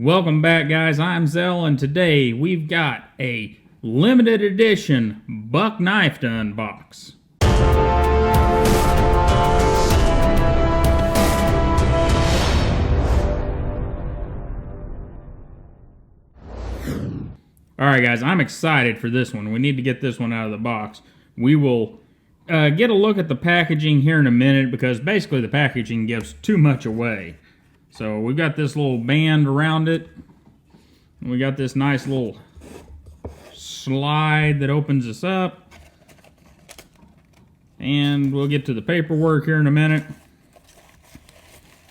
Welcome back, guys. I'm Zell, and today we've got a limited edition Buck knife to unbox. Alright guys, I'm excited for this one. We need to get this one out of the box. We will get a look at the packaging here in a minute because basically the packaging gives too much away. So we've got this little band around it. And we got this nice little slide that opens us up. And we'll get to the paperwork here in a minute.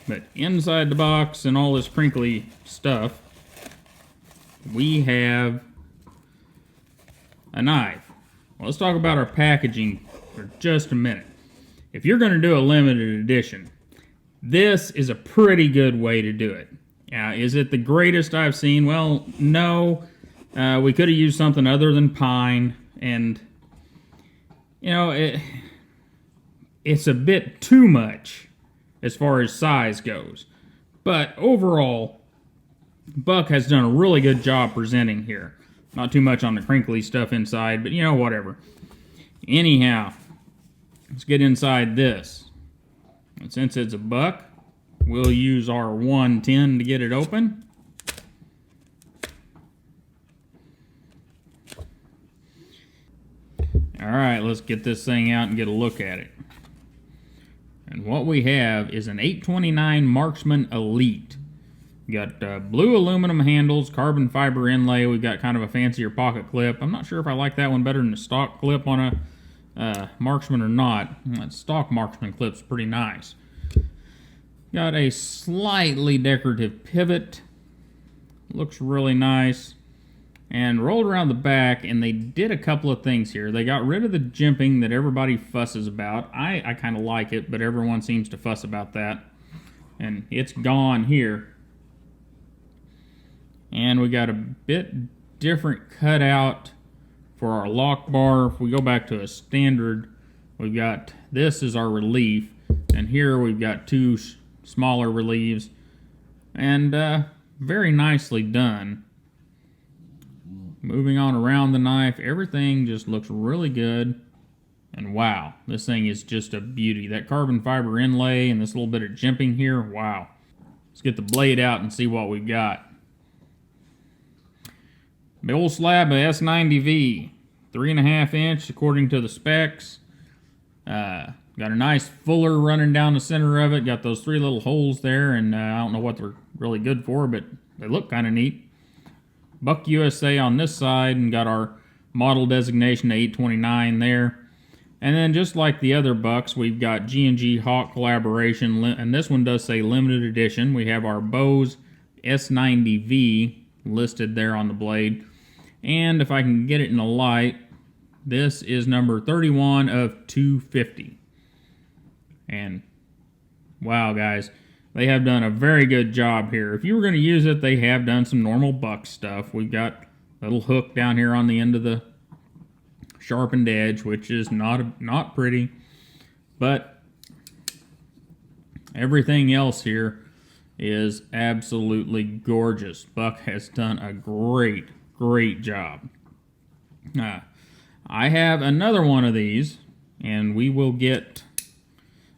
But inside the box and all this crinkly stuff, we have a knife. Well, let's talk about our packaging for just a minute. If you're going to do a limited edition, this is a pretty good way to do it. Is it the greatest I've seen? Well, no. We could have used something other than pine, and you know, it's a bit too much as far as size goes. But overall, Buck has done a really good job presenting here. Not too much on the crinkly stuff inside, but you know, whatever. Anyhow, let's get inside this. And since it's a Buck, we'll use our 110 to get it open. Alright, let's get this thing out and get a look at it. And what we have is an 829 Marksman Elite. We got blue aluminum handles, carbon fiber inlay. We've got kind of a fancier pocket clip. I'm not sure if I like that one better than the stock clip on a Marksman or not. That stock Marksman clip's pretty nice. Got a slightly decorative pivot. Looks really nice. And rolled around the back, and they did a couple of things here. They got rid of the jimping that everybody fusses about. I kind of like it, but everyone seems to fuss about that. And it's gone here. And we got a bit different cutout for our lock bar. If we go back to a standard, we've got, this is our relief, and here we've got two smaller reliefs, and very nicely done. Moving on around the knife, everything just looks really good, and wow, this thing is just a beauty. That carbon fiber inlay and this little bit of jimping here, wow. Let's get the blade out and see what we've got. Big old slab of S90V, 3.5 inch according to the specs. Got a nice fuller running down the center of it. Got those 3 little holes there, and I don't know what they're really good for, but they look kind of neat. Buck USA on this side, and got our model designation to 829 there. And then just like the other Bucks, we've got G&G Hawk collaboration, and this one does say limited edition. We have our Bose S90V listed there on the blade. And if I can get it in the light, this is number 31 of 250. And wow, guys, they have done a very good job here. If you were going to use it, they have done some normal Buck stuff. We've got a little hook down here on the end of the sharpened edge, which is not pretty, but everything else here is absolutely gorgeous. Buck has done a great job. I have another one of these, and we will get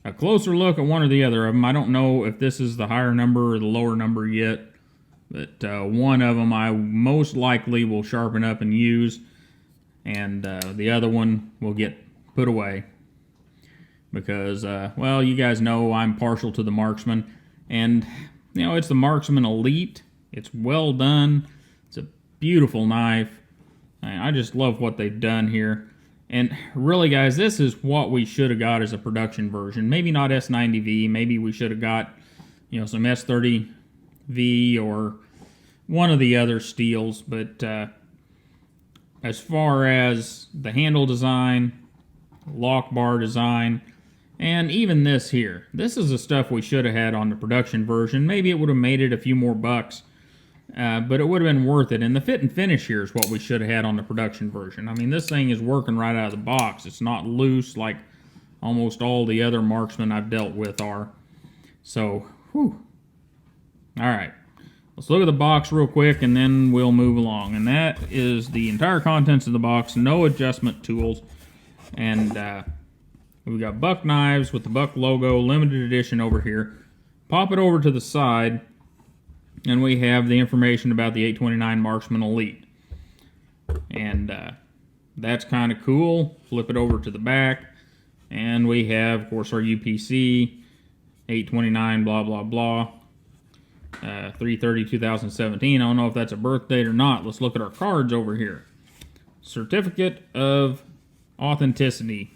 a closer look at one or the other of them. I don't know if this is the higher number or the lower number yet, but one of them I most likely will sharpen up and use, and the other one will get put away because, well, you guys know I'm partial to the Marksman, and you know, it's the Marksman Elite. It's well done. It's a beautiful knife. I just love what they've done here. And really, guys, this is what we should have got as a production version. Maybe not S90V. Maybe we should have got, you know, some S30V or one of the other steels. But as far as the handle design, lock bar design, and even this here, this is the stuff we should have had on the production version. Maybe it would have made it a few more bucks. But it would have been worth it. And the fit and finish here is what we should have had on the production version. I mean, this thing is working right out of the box. It's not loose like almost all the other Marksmen I've dealt with are. So, whew. All right. let's look at the box real quick and then we'll move along. And that is the entire contents of the box, no adjustment tools. And we've got Buck knives with the Buck logo, limited edition over here. Pop it over to the side, and we have the information about the 829 Marksman Elite. And that's kind of cool. Flip it over to the back, and we have, of course, our UPC, 829, blah, blah, blah. 3/30/2017. I don't know if that's a birth date or not. Let's look at our cards over here. Certificate of authenticity.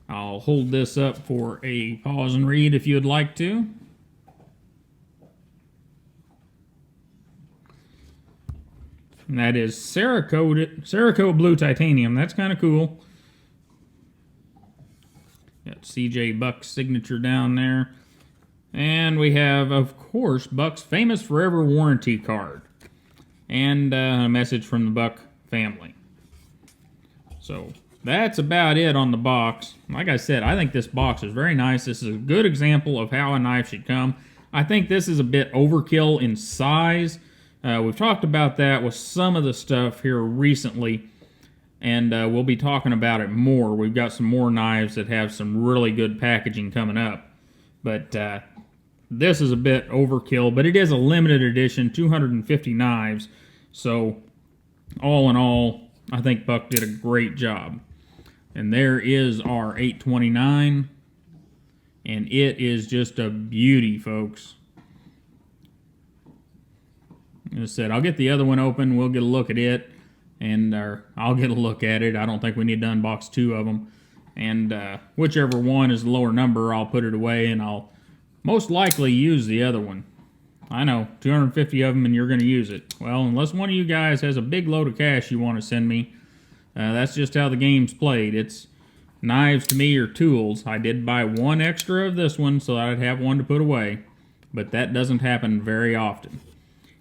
I'll hold this up for a pause and read if you would like to. And that is Cerakote Blue Titanium. That's kind of cool. Got CJ Buck's signature down there. And we have, of course, Buck's famous forever warranty card. And a message from the Buck family. So that's about it on the box. Like I said, I think this box is very nice. This is a good example of how a knife should come. I think this is a bit overkill in size. We've talked about that with some of the stuff here recently, and we'll be talking about it more. We've got some more knives that have some really good packaging coming up. But this is a bit overkill, but it is a limited edition, 250 knives. So all in all, I think Buck did a great job. And there is our 829, and it is just a beauty, folks. As I said, I'll get the other one open, we'll get a look at it, and I'll get a look at it. I don't think we need to unbox two of them. And whichever one is the lower number, I'll put it away, and I'll most likely use the other one. I know, 250 of them and you're going to use it. Well, unless one of you guys has a big load of cash you want to send me, that's just how the game's played. It's knives to me are tools. I did buy one extra of this one so that I'd have one to put away, but that doesn't happen very often.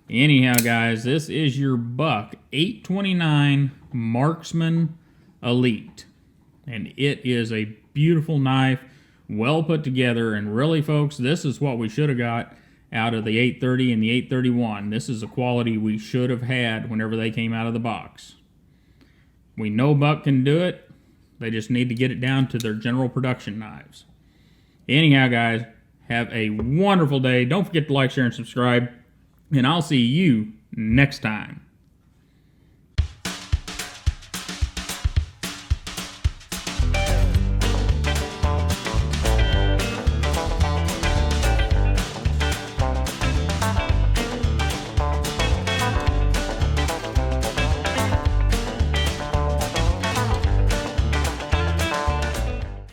Anyhow, guys, this is your Buck 829 Marksman Elite. And it is a beautiful knife, well put together, and really, folks, this is what we should have got out of the 830 and the 831. This is the quality we should have had whenever they came out of the box. We know Buck can do it. They just need to get it down to their general production knives. Anyhow, guys, have a wonderful day. Don't forget to like, share, and subscribe. And I'll see you next time.